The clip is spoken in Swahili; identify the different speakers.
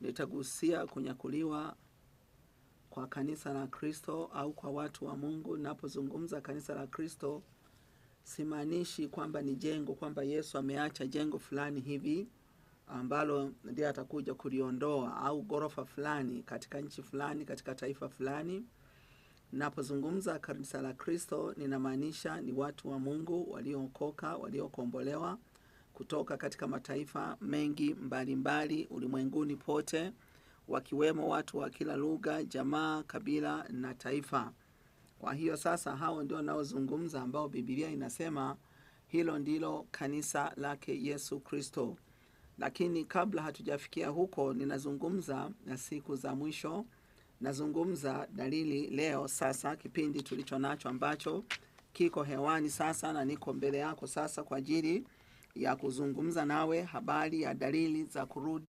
Speaker 1: nitagusia kunyakuliwa kwa kanisa la Kristo au kwa watu wa Mungu. Napozungumza kanisa la Kristo, simaanishi kwamba ni jengo, kwamba Yesu ameacha jengo fulani hivi ambalo ndiye atakuja kuliondoa, au gorofa fulani katika nchi fulani, katika taifa fulani. Napozungumza kanisa la Kristo, ninamaanisha ni watu wa Mungu waliookoka, waliokombolewa kutoka katika mataifa mengi mbalimbali ulimwenguni pote, wakiwemo watu wa kila lugha, jamaa, kabila na taifa. Kwa hiyo sasa hao ndio naozungumza, ambao Biblia inasema hilo ndilo kanisa lake Yesu Kristo. Lakini kabla hatujafikia huko, ninazungumza na siku za mwisho. Nazungumza dalili leo sasa, kipindi tulicho nacho ambacho kiko hewani sasa, na niko mbele yako sasa kwa ajili ya kuzungumza nawe habari ya dalili za kurudi